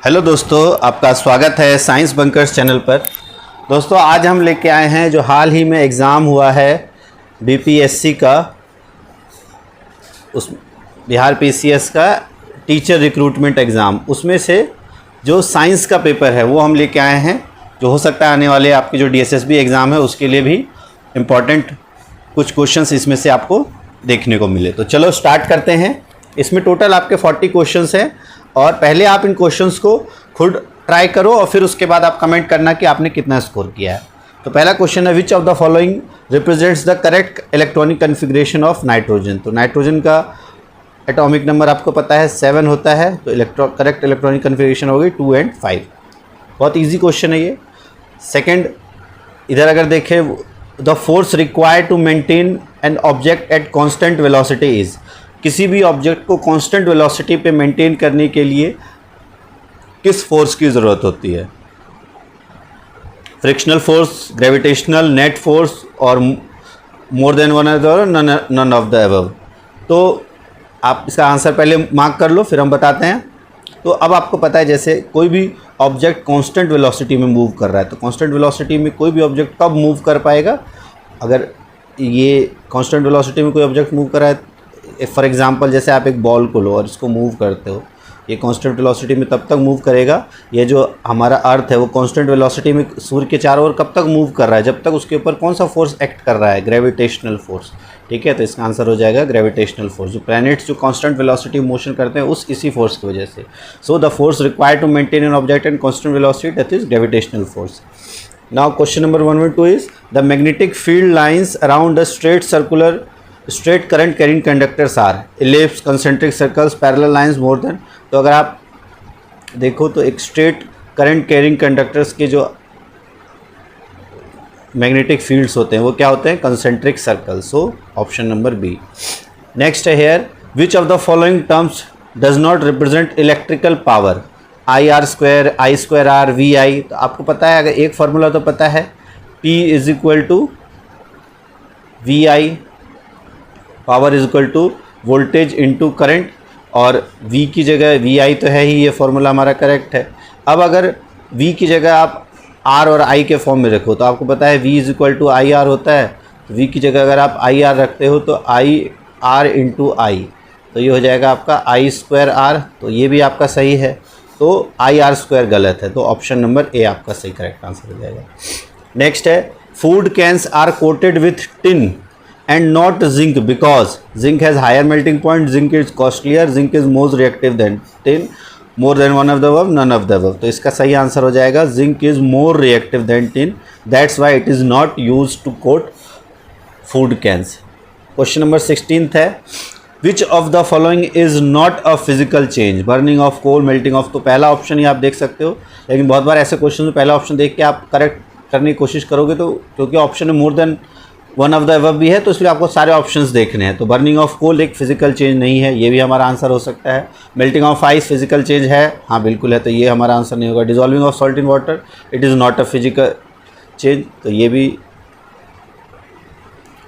Hello दोस्तों, आपका स्वागत है साइंस बंकर्स चैनल पर। दोस्तों आज हम लेके आए हैं जो हाल ही में एग्ज़ाम हुआ है बीपीएससी का, उस बिहार पीसीएस का टीचर रिक्रूटमेंट एग्ज़ाम, उसमें से जो साइंस का पेपर है वो हम लेके आए हैं। जो हो सकता है आने वाले आपकी जो डीएसएसबी एग्ज़ाम है उसके लिए भी इम्पॉर्टेंट कुछ क्वेश्चंस इसमें से आपको देखने को मिले। तो चलो स्टार्ट करते हैं। इसमें टोटल आपके 40 क्वेश्चंस हैं और पहले आप इन क्वेश्चंस को खुद ट्राई करो और फिर उसके बाद आप कमेंट करना कि आपने कितना स्कोर किया है। तो पहला क्वेश्चन है, which of the following represents the correct electronic configuration of nitrogen. तो नाइट्रोजन का एटॉमिक नंबर आपको पता है 7 होता है, तो करेक्ट इलेक्ट्रॉनिक कन्फिग्रेशन हो गई 2 और 5। बहुत ईजी क्वेश्चन है ये। सेकेंड, इधर अगर देखें, the force required to maintain an object at constant velocity is. किसी भी ऑब्जेक्ट को कांस्टेंट वेलोसिटी पे मेंटेन करने के लिए किस फोर्स की ज़रूरत होती है? Frictional force, gravitational, net force और more than one other, none of the above. तो आप इसका आंसर पहले मार्क कर लो, फिर हम बताते हैं। तो अब आपको पता है जैसे कोई भी ऑब्जेक्ट कांस्टेंट वेलोसिटी में मूव कर रहा है, तो कांस्टेंट वेलोसिटी में कोई भी ऑब्जेक्ट कब मूव कर पाएगा? अगर ये कांस्टेंट वेलोसिटी में कोई ऑब्जेक्ट मूव कर रहा है, फॉर एग्जांपल जैसे आप एक बॉल को लो और इसको मूव करते हो, ये कांस्टेंट वेलोसिटी में तब तक मूव करेगा। ये जो हमारा अर्थ है वो कांस्टेंट वेलोसिटी में सूर्य के चारों ओर कब तक मूव कर रहा है? जब तक उसके ऊपर कौन सा फोर्स एक्ट कर रहा है? Gravitational force. ठीक है, तो इसका आंसर हो जाएगा ग्रेविटेशनल फोर्स। जो प्लैनेट्स जो कांस्टेंट वेलोसिटी मोशन करते हैं इसी फोर्स की वजह से। So the force required to maintain an object and constant velocity, that is gravitational force. Now question number 112 is the magnetic field lines around the straight current carrying conductors are ellipse, concentric circles, parallel lines, more than. तो अगर आप देखो तो एक straight current carrying conductors के जो magnetic fields होते हैं वो क्या होते हैं? Concentric circles. So option number B. Next है here, which of the following terms does not represent electrical power? I R square, I square R, V I. तो आपको पता है, अगर एक फार्मूला तो पता है, P is equal to V I, power is equal to voltage into current, और V की जगह वी आई तो है ही, ये फॉर्मूला हमारा करेक्ट है। अब अगर V की जगह आप R और I के फॉर्म में रखो तो आपको पता है V is equal to I R होता है। तो V की जगह अगर आप आई आर रखते हो तो आई आर इंटू आई, तो ये हो जाएगा आपका आई स्क्वायर आर। तो ये भी आपका सही है, तो आई आर स्क्वायर गलत है, तो ऑप्शन नंबर ए आपका सही करेक्ट आंसर हो जाएगा। नेक्स्ट है, food cans are coated with tin and not zinc because zinc has higher melting point, zinc is costlier, zinc is more reactive than tin, more than one of the above, none of the above। तो इसका सही answer हो जाएगा zinc is more reactive than tin, that's why it is not used to coat food cans। Question number 16 है, which of the following is not a physical change? burning of coal, melting of। तो पहला option ही आप देख सकते हो, लेकिन बहुत बार ऐसे क्वेश्चन में पहला ऑप्शन देख के आप करेक्ट करने की कोशिश करोगे तो क्योंकि ऑप्शन में मोर than one of the above भी है तो इसलिए आपको सारे ऑप्शंस देखने हैं। तो बर्निंग ऑफ कोल एक फिजिकल चेंज नहीं है, ये भी हमारा आंसर हो सकता है। Melting of ice physical change है, हाँ बिल्कुल है, तो ये हमारा आंसर नहीं होगा। Dissolving of salt in water, it is not a physical change, तो ये भी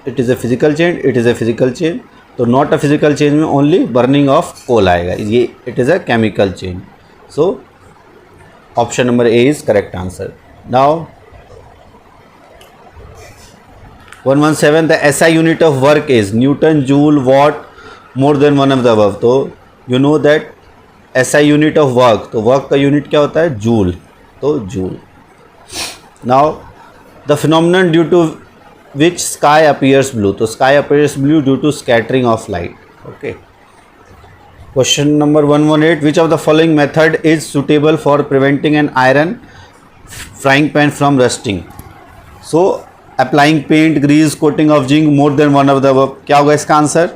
it is a physical change, it is a physical change. तो नॉट अ फिजिकल चेंज में ओनली बर्निंग ऑफ कोल आएगा, ये it is a chemical change. So option number A is correct answer. Now 117, the SI unit of work is Newton, Joule, Watt, more than one of the above। तो you know that SI unit of work, तो work का unit क्या होता है? Joule, तो joule. Now the phenomenon due to which sky appears blue, तो sky appears blue due to scattering of light। okay, question number 118, which of the following method is suitable for preventing an iron frying pan from rusting? so applying paint, grease, coating of zinc, more than one of the above. क्या होगा इसका answer?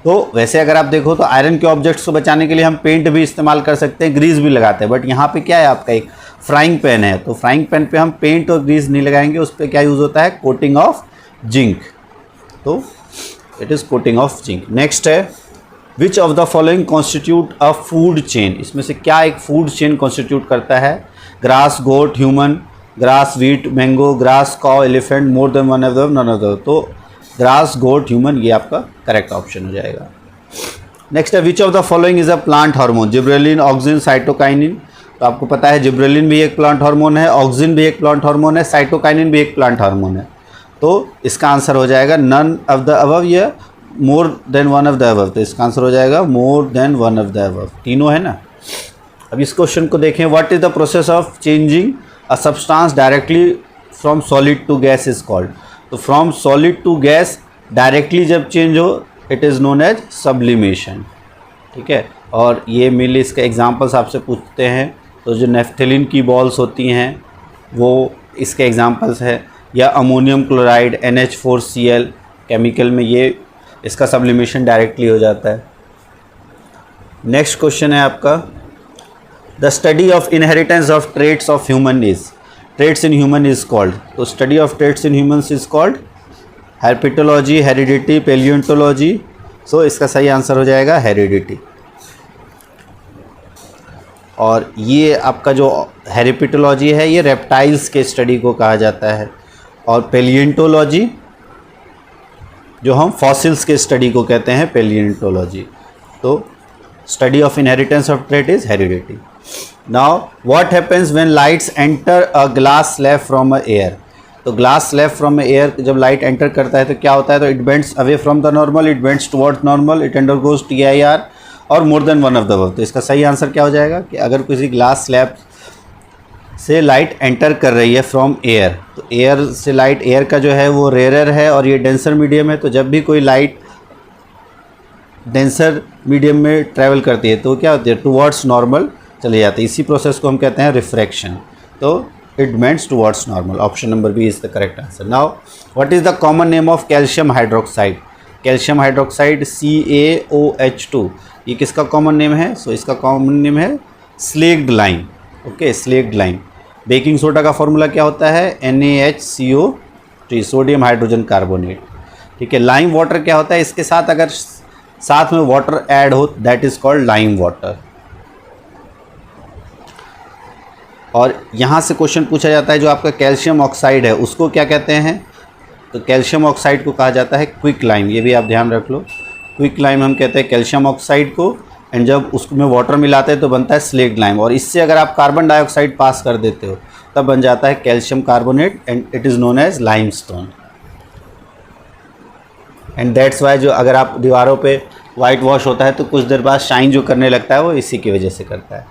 तो वैसे अगर आप देखो तो iron के ऑब्जेक्ट्स को बचाने के लिए हम पेंट भी इस्तेमाल कर सकते हैं, ग्रीस भी लगाते हैं, बट यहाँ पे क्या है, आपका एक फ्राइंग पैन है, तो फ्राइंग पैन पे हम पेंट और ग्रीस नहीं लगाएंगे, उस पर क्या यूज़ होता है? कोटिंग ऑफ जिंक, तो it is coating of zinc. Next है, which of the following constitute a food chain? इसमें से क्या एक फूड चेन कॉन्स्टिट्यूट करता है? Grass, goat, human, grass, wheat, mango, grass, cow, elephant, more than one of the, none of the. तो grass, goat, human, ये आपका correct option हो जाएगा। नेक्स्ट है which of the following is a plant hormone, gibberellin, auxin, cytokinin. तो आपको पता है जिब्रेलिन भी एक प्लांट हार्मोन है, ऑक्सिन भी एक प्लांट हार्मोन है, साइटोकाइनिन भी एक प्लांट हार्मोन है। तो इसका आंसर हो जाएगा नन ऑफ द अबव या more than one of the above. तो इसका आंसर हो जाएगा more than one of the above, तीनों है ना। अब इस क्वेश्चन को देखें, what is the process of changing a substance directly from solid to gas is called. तो from solid to gas directly जब चेंज हो it is known as sublimation, ठीक है। और ये मेनली इसके एग्जांपल्स आपसे पूछते हैं, तो जो नेफ्थेलिन की बॉल्स होती हैं वो इसके एग्जांपल्स है, या अमोनियम क्लोराइड NH4Cl केमिकल में ये इसका सब्लिमेशन डायरेक्टली हो जाता है। नेक्स्ट क्वेश्चन है आपका, the study of inheritance of traits of human is, traits in human is called. तो study of traits in humans is called herpetology, heredity, paleontology. So इसका सही आंसर हो जाएगा हेरिडिटी। और ये आपका जो हेरिपिटोलॉजी है ये रेप्टाइल्स के स्टडी को कहा जाता है, और पेलियोंटोलॉजी जो हम फॉसिल्स के स्टडी को कहते हैं पेलियोंटोलॉजी। तो study of inheritance of trait is heredity. Now what happens when lights enter a glass slab from a air. तो ग्लास स्लैब फ्रॉम एयर जब लाइट एंटर करता है तो क्या होता है, तो it bends away from the normal, it bends towards normal, it undergoes TIR और more than one of the above. तो इसका सही आंसर क्या हो जाएगा कि अगर किसी ग्लास स्लैब से लाइट एंटर कर रही है फ्रॉम एयर, तो एयर से लाइट, एयर का जो है वो रेयर है और ये डेंसर मीडियम है, तो जब भी कोई लाइट डेंसर मीडियम में ट्रैवल करती है तो क्या होती है, टुवर्ड्स नॉर्मल चले जाते हैं। इसी प्रोसेस को हम कहते हैं रिफ्रैक्शन। तो it bends towards normal. Option number B is the correct answer. Now what is the common name of calcium hydroxide. Calcium hydroxide CaOH2 ये किसका कॉमन नेम है? सो इसका कॉमन नेम है slaked lime. Okay, slaked lime. Baking soda का formula क्या होता है? NaHCO3, sodium hydrogen carbonate. ठीक है। लाइम वाटर क्या होता है? इसके साथ अगर साथ में वाटर ऐड हो that is called lime water. और यहाँ से क्वेश्चन पूछा जाता है जो आपका कैल्शियम ऑक्साइड है उसको क्या कहते हैं? तो कैल्शियम ऑक्साइड को कहा जाता है क्विक लाइम। ये भी आप ध्यान रख लो, क्विक लाइम हम कहते हैं कैल्शियम ऑक्साइड को। एंड जब उसमें वाटर मिलाते हैं तो बनता है स्लेक्ड लाइम। और इससे अगर आप कार्बन डाइऑक्साइड पास कर देते हो तब बन जाता है calcium carbonate and it is known as limestone. And that's why जो अगर आप दीवारों पे वाइट वॉश होता है तो कुछ देर बाद शाइन जो करने लगता है वो इसी की वजह से करता है।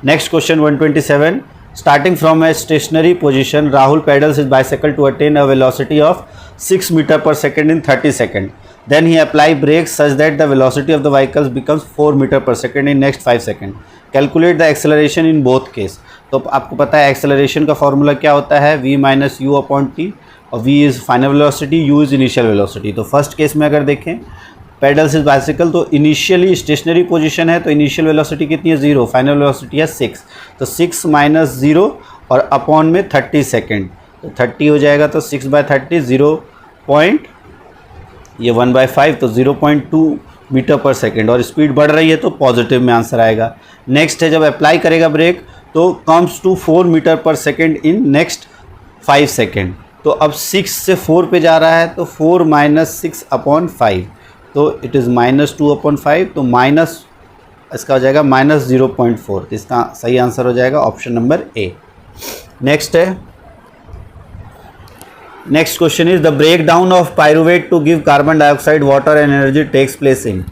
Next question 127, starting from a stationary position Rahul pedals his bicycle to attain a velocity of 6 meter per second in 30 second. Then he apply brakes such that the velocity of the vehicles becomes 4 meter per second in next 5 seconds. Calculate the acceleration in both case. तो आपको पता है acceleration का formula क्या होता है? v minus you upon T, और v is final velocity, u is initial velocity. तो फर्स्ट केस में अगर देखें पेडल्स इज बाइसिकल तो इनिशियली स्टेशनरी पोजीशन है तो इनिशियल वेलोसिटी कितनी है? 0, फाइनल वेलोसिटी है 6। तो 6 माइनस 0 और अपॉन में 30 सेकेंड, तो 30 हो जाएगा। तो 6/30 0 पॉइंट, ये 1/5 तो 0.2 मीटर पर सेकेंड। और स्पीड बढ़ रही है तो पॉजिटिव में आंसर आएगा। नेक्स्ट है जब अप्लाई करेगा ब्रेक तो comes to 4 metre per second in next 5 second. तो अब 6 से 4 पे जा रहा है तो 4 माइनस 6 अपॉन 5, तो इट इज़ -2 अपॉन 5, तो माइनस इसका हो जाएगा -0.4। तो इसका सही आंसर हो जाएगा ऑप्शन नंबर ए। नेक्स्ट है, next question is the break down of pyruvate to give carbon dioxide water and energy takes place in.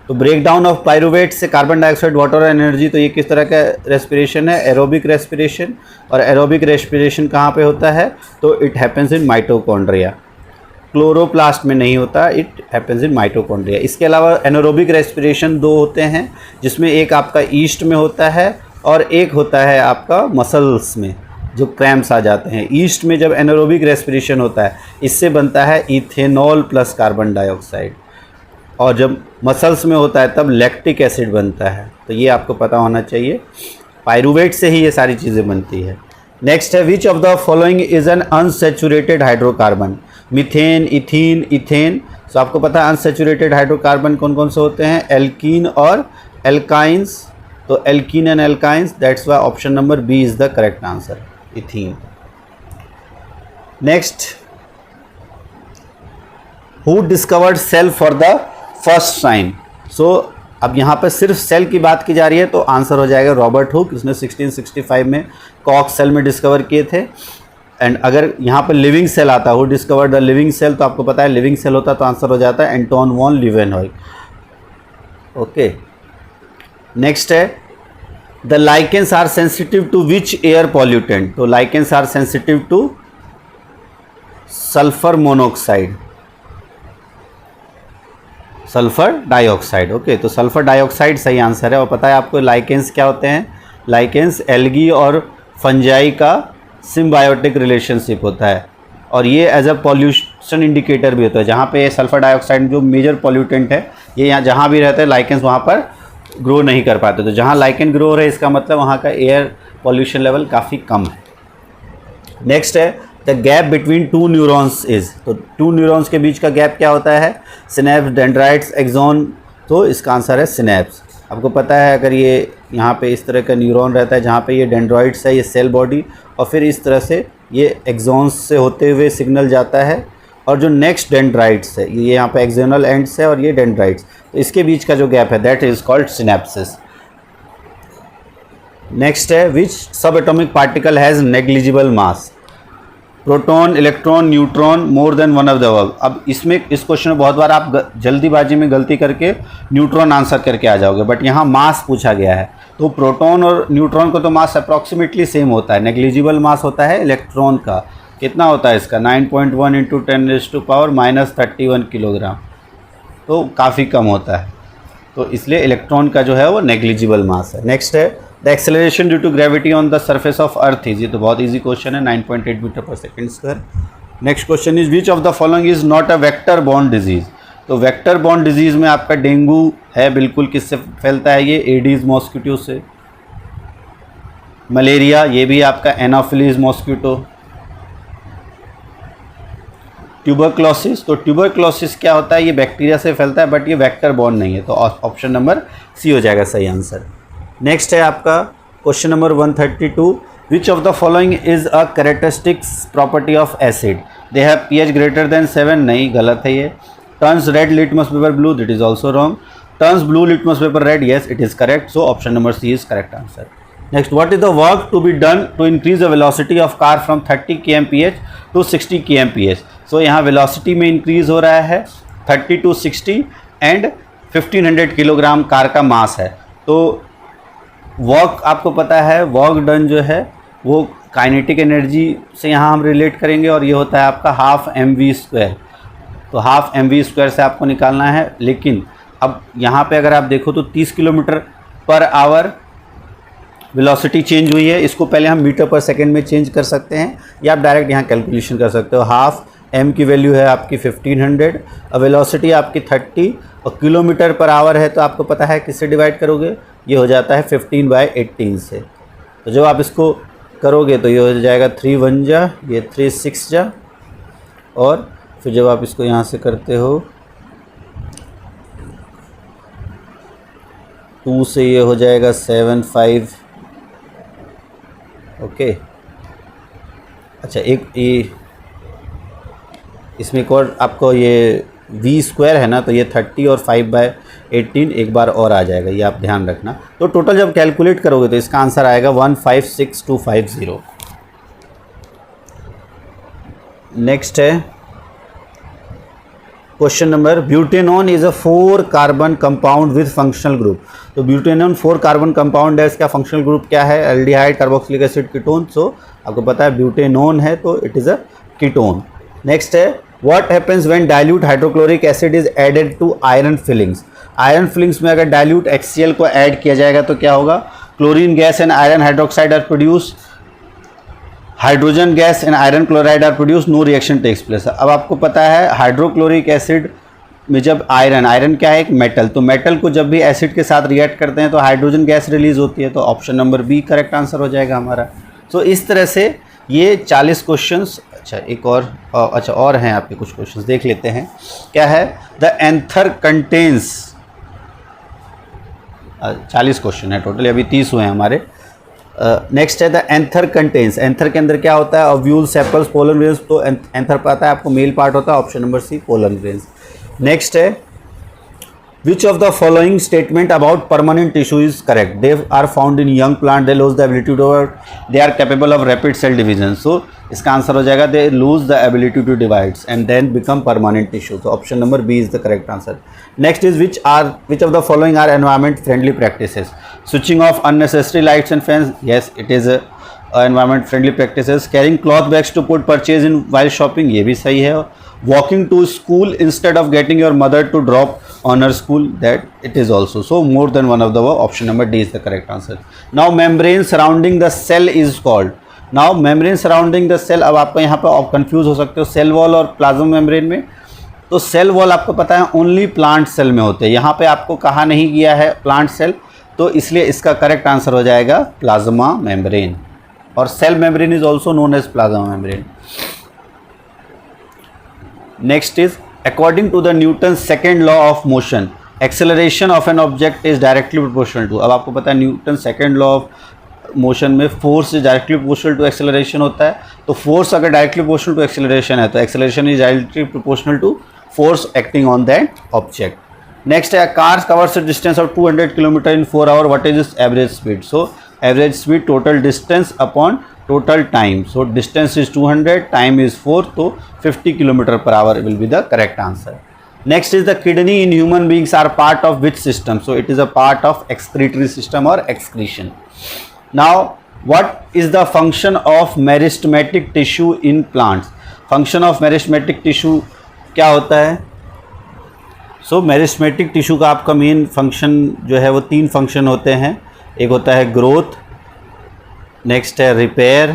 तो ब्रेक डाउन ऑफ पायरुवेट से कार्बन डाइऑक्साइड वाटर और एनर्जी, तो ये किस तरह का रेस्पिरेशन है? Aerobic respiration. और एरोबिक रेस्पिरेशन कहाँ पे होता है? तो it happens in mitochondria, chloroplast में नहीं होता, इट हैपेंस इन माइटोकॉन्ड्रिया। इसके अलावा एनारोबिक रेस्पिरेशन 2 होते हैं जिसमें एक आपका ईस्ट में होता है और एक होता है आपका मसल्स में जो क्रैम्प्स आ जाते हैं। ईस्ट में जब एनारोबिक रेस्पिरेशन होता है इससे बनता है इथेनॉल प्लस कार्बन डाइऑक्साइड, और जब मसल्स में होता है तब लैक्टिक एसिड बनता है। तो ये आपको पता होना चाहिए, पायरुवेट से ही ये सारी चीज़ें बनती है। नेक्स्ट है which of the following is an unsaturated hydrocarbon? Methane, ethene, ethane. तो आपको पता है अनसैचुरेटेड हाइड्रोकार्बन कौन कौन से होते हैं? एल्कीन और एल्काइंस। तो alkene and alkynes, that's why option number B is the correct answer, ethene. Next, who discovered cell for the first time? So अब यहाँ पर सिर्फ सेल की बात की जा रही है तो आंसर हो जाएगा रॉबर्ट हुक, इसने 1665 में कॉक सेल में डिस्कवर किए थे। एंड अगर यहाँ पर लिविंग सेल आता है, who discovered the living cell, तो आपको पता है लिविंग सेल होता है तो आंसर हो जाता है Anton von Leeuwenhoek. Okay, next है the lichens are sensitive to which air pollutant, तो lichens are sensitive to sulphur monoxide, sulphur dioxide. Okay, तो सल्फर डाइऑक्साइड सही आंसर है। और पता है आपको लाइकेंस क्या होते हैं, लाइकेंस एल्गी और फंजाई का सिम्बायोटिक रिलेशनशिप होता है और ये एज अ पॉल्यूशन इंडिकेटर भी होता है। जहाँ पे सल्फर डाइऑक्साइड जो मेजर पॉल्यूटेंट है, ये यहाँ जहाँ भी रहते हैं लाइकेंस वहाँ पर ग्रो नहीं कर पाते, तो जहाँ लाइकेन ग्रो हो रहा है इसका मतलब वहाँ का एयर पॉल्यूशन लेवल काफ़ी कम है। नेक्स्ट है the gap between two neurons is, तो टू न्यूरॉन्स के बीच का गैप क्या होता है, सिनेप्स, डेंड्राइट्स, एक्सॉन, तो इसका आंसर है सिनेप्स। आपको पता है अगर ये यहाँ पे इस तरह का न्यूरॉन रहता है जहाँ पे ये डेंड्राइट्स है, ये सेल बॉडी, और फिर इस तरह से ये एक्सॉन्स से होते हुए सिग्नल जाता है, और जो नेक्स्ट डेंड्राइट्स है ये यहाँ पे एक्सोनल एंड्स है और ये डेंड्राइट्स, तो इसके बीच का जो गैप है that is called synapses. Next है विच सब atomic particle has negligible mass, proton, electron, neutron, more than one of the above. अब इसमें इस क्वेश्चन में बहुत बार आप जल्दीबाजी में गलती करके न्यूट्रॉन आंसर करके आ जाओगे, बट यहाँ मास पूछा गया है तो प्रोटॉन और न्यूट्रॉन का तो मास अप्रॉक्सीमेटली सेम होता है। नेग्लिजिबल मास होता है इलेक्ट्रॉन का, कितना होता है इसका 9.1 इंटू 10⁻⁻31 किलोग्राम, तो काफ़ी कम होता है, तो इसलिए इलेक्ट्रॉन का जो है वो नेग्लिजिबल मास है। नेक्स्ट है the acceleration due to gravity on the surface of earth is, ये तो बहुत इजी क्वेश्चन है, 9.8 metre per second square. Next question is which of the following is not a vector borne disease, तो vector borne disease में आपका dengue है, बिल्कुल किससे फैलता है ये, एडीज मॉस्किटो से। मलेरिया, ये भी आपका एनोफिलीज मॉस्किटो। ट्यूबरक्लोसिस, तो ट्यूबरक्लोसिस क्या होता है, ये बैक्टीरिया से फैलता है बट ये वेक्टर बॉर्न नहीं है, तो ऑप्शन नंबर सी हो जाएगा सही आंसर। नेक्स्ट है आपका question number 132, which of the following is a characteristics property of acid, they have pH greater than 7, नहीं गलत है ये। Turns red litmus paper blue, that is also wrong. Turns blue litmus paper red, yes it is correct, so option number C is correct answer. Next, what is the work to be done to increase the velocity of car from 30 kmph to 60 kmph? So यहाँ velocity में increase हो रहा है 30 to 60 and 1500 kilogram car का मास है, तो work आपको पता है वर्क डन जो है वो काइनेटिक एनर्जी से यहाँ हम रिलेट करेंगे और ये होता है आपका हाफ mv², तो हाफ mv² से आपको निकालना है। लेकिन अब यहाँ पे अगर आप देखो तो 30 kilometre per hour velocity change हुई है, इसको पहले हम मीटर पर सेकंड में चेंज कर सकते हैं या आप डायरेक्ट यहाँ कैलकुलेशन कर सकते हो। हाफ m की वैल्यू है आपकी 1500 और वेलोसिटी आपकी 30 और किलोमीटर पर आवर है, तो आपको पता है किससे डिवाइड करोगे, ये हो जाता है 15/18 से। तो जब आप इसको करोगे तो ये हो जाएगा 3 1 जा, ये 3 6 जा, और फिर जब आप इसको यहाँ से करते हो 2 से ये हो जाएगा 7 5। ओके, अच्छा एक ये इसमें एक और आपको ये v² है ना, तो ये 30 और 5/18 एक बार और आ जाएगा, ये आप ध्यान रखना। तो टोटल जब कैलकुलेट करोगे तो इसका आंसर आएगा 156250। नेक्स्ट है question number, butanone is a 4 carbon compound with functional group, तो ब्यूटेनॉन 4 कार्बन कंपाउंड है, इसका फंक्शनल ग्रुप क्या है, aldehyde, carboxylic acid, ketone. So आपको पता है ब्यूटेनॉन है तो it is a ketone. Next है what happens when dilute hydrochloric acid is added to iron filings, iron filings में अगर डाइल्यूट HCl को ऐड किया जाएगा तो क्या होगा, chlorine gas and iron hydroxide are produce, hydrogen gas and iron chloride are produce, no reaction takes place. अब आपको पता है हाइड्रोक्लोरिक एसिड में जब आयरन क्या है, एक मेटल, तो मेटल को जब भी एसिड के साथ रिएक्ट करते हैं तो हाइड्रोजन गैस रिलीज होती है, तो option number B correct answer हो जाएगा हमारा। सो इस तरह से ये 40 क्वेश्चंस, अच्छा एक और हैं आपके कुछ क्वेश्चंस देख लेते हैं। क्या है, द एंथर कंटेन्स, 40 क्वेश्चन है टोटल, अभी 30 हुए हैं हमारे। नेक्स्ट है द एंथर कंटेन्स, एंथर के अंदर क्या होता है, ओव्यूल, सेपल्स, पोलन ग्रेन्स, तो एंथर पता है आपको मेल पार्ट होता है, option number C pollen grains. Next है Which of the following statement about permanent tissue is correct? They are found in young plant. They lose the ability to divide. They are capable of rapid cell division. So इसका answer हो जाएगा they lose the ability to divide and then become permanent tissue. So option number B is the correct answer. Next is which of the following are environment friendly practices? Switching off unnecessary lights and fans. Yes, it is a environment friendly practices. Carrying cloth bags to put purchase in while shopping. ये भी सही है. Walking to school instead of getting your mother to drop on her school, that it is also. So more than one of the above. Option number D is the correct answer. Now membrane surrounding the cell is called. Now membrane surrounding the cell. अब आपको यहाँ पे आप confuse हो सकते हो cell wall और plasma membrane में. तो सेल वॉल आपको पता है ओनली प्लांट सेल में होते हैं. यहाँ पे आपको कहा नहीं गया है प्लांट सेल, तो इसलिए इसका करेक्ट आंसर हो जाएगा प्लाज्मा मेम्ब्रेन. और cell membrane is also known as plasma membrane. Next is according to the Newton's second law of motion, acceleration of an object is directly proportional to. अब आपको पता है Newton second law of motion में force is directly proportional to acceleration होता है. तो force अगर directly proportional to acceleration है तो acceleration is directly proportional to force acting on that object. Next है car covers a distance of 200 kilometer in 4 hour. What is its average speed? So average speed total distance upon total time. So distance is 200, time is 4, so 50 km/h will be the correct answer. Next is the kidney in human beings are part of which system? So it is a part of excretory system or excretion. Now what is the function of meristematic tissue in plants? Function of meristematic tissue क्या होता है? So meristematic tissue का आपका main function जो है वो 3 function होते हैं. एक होता है ग्रोथ, नेक्स्ट है रिपेयर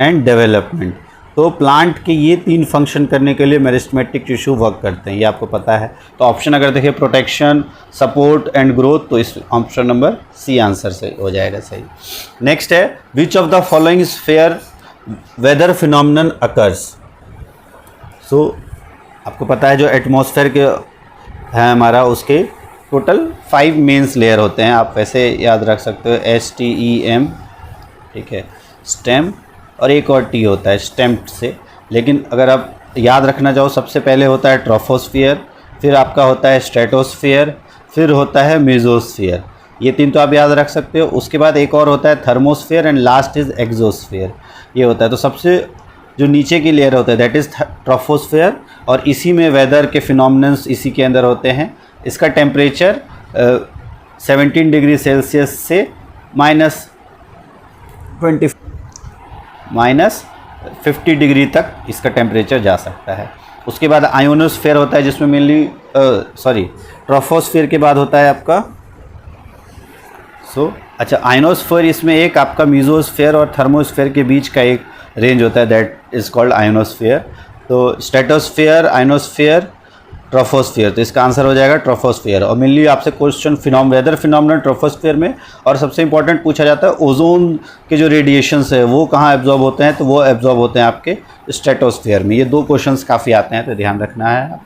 एंड डेवलपमेंट. तो प्लांट के ये 3 फंक्शन करने के लिए मेरिस्टेमेटिक टिश्यू वर्क करते हैं, ये आपको पता है. तो ऑप्शन अगर देखें प्रोटेक्शन, सपोर्ट एंड ग्रोथ, तो इस ऑप्शन नंबर सी आंसर से हो जाएगा सही. नेक्स्ट है which of the following sphere weather phenomenon occurs. So आपको पता है जो एटमॉस्फेयर के है हमारा, उसके टोटल 5 मेंस लेयर होते हैं. आप वैसे याद रख सकते हो STEM, ठीक है, स्टेम, और एक और T होता है स्टेम्ड से. लेकिन अगर आप याद रखना चाहो सबसे पहले होता है ट्रोफोस्फियर, फिर आपका होता है स्ट्रेटोस्फियर, फिर होता है मेसोस्फियर. ये 3 तो आप याद रख सकते हो. उसके बाद एक और होता है thermosphere and last is exosphere. ये होता है. तो सबसे जो नीचे की लेयर होता है दैट इज़ ट्रोफोस्फियर, और इसी में वेदर के फिनोमिनन्स इसी के अंदर होते हैं. इसका टेम्परेचर 17 डिग्री सेल्सियस से -50 डिग्री तक इसका टेम्परेचर जा सकता है. उसके बाद आयोनोस्फीयर होता है जिसमें मेनली ट्रोफोस्फीयर के बाद होता है आपका आयोनोस्फीयर. इसमें एक आपका मीजोस्फीयर और थर्मोस्फीयर के बीच का एक रेंज होता है दैट इज़ कॉल्ड आयोनोस्फीयर. तो स्ट्रेटोस्फीयर, आयोनोस्फीयर, ट्रोफोस्फियर. तो इसका आंसर हो जाएगा ट्रोफोस्फियर. और मेनली आपसे क्वेश्चन वेदर फिनोमिनन ट्रोफोस्फियर में, और सबसे इंपॉर्टेंट पूछा जाता है ओजोन के जो रेडिएशंस है वो कहाँ एब्जॉर्ब होते हैं, तो वो एब्जॉर्ब होते हैं आपके स्ट्रेटोस्फियर में. ये 2 क्वेश्चंस काफ़ी आते हैं तो ध्यान रखना है.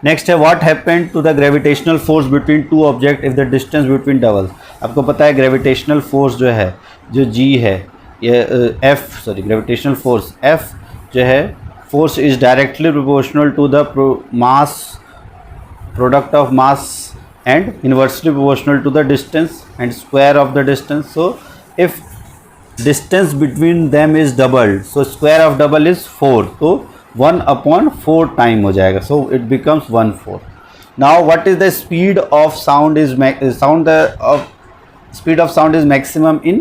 नेक्स्ट है what happened to the gravitational force between 2 object if the distance between doubles. आपको पता है ग्रेविटेशनल फोर्स जो है, जो G है, ये ग्रेविटेशनल फोर्स F जो है, force is directly proportional to the product of mass and inversely proportional to the distance and square of the distance. So if distance between them is doubled, so square of double is 4, so 1/4 time हो जाएगा. So it becomes 1/4. Now what is the speed of sound speed of sound is maximum in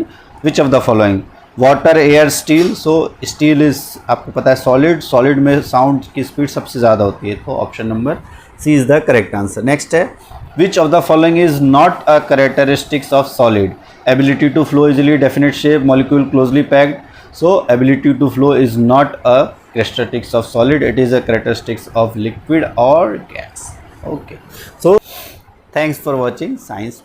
which of the following? Water, air, steel. So steel is आपको पता है solid में sound की speed सबसे ज़्यादा होती है. तो option number C is the correct answer. Next है which of the following is not a characteristics of solid? Ability to flow easily, definite shape, molecule closely packed. So ability to flow is not a characteristics of solid, it is a characteristics of liquid और gas. Okay, so thanks for watching science.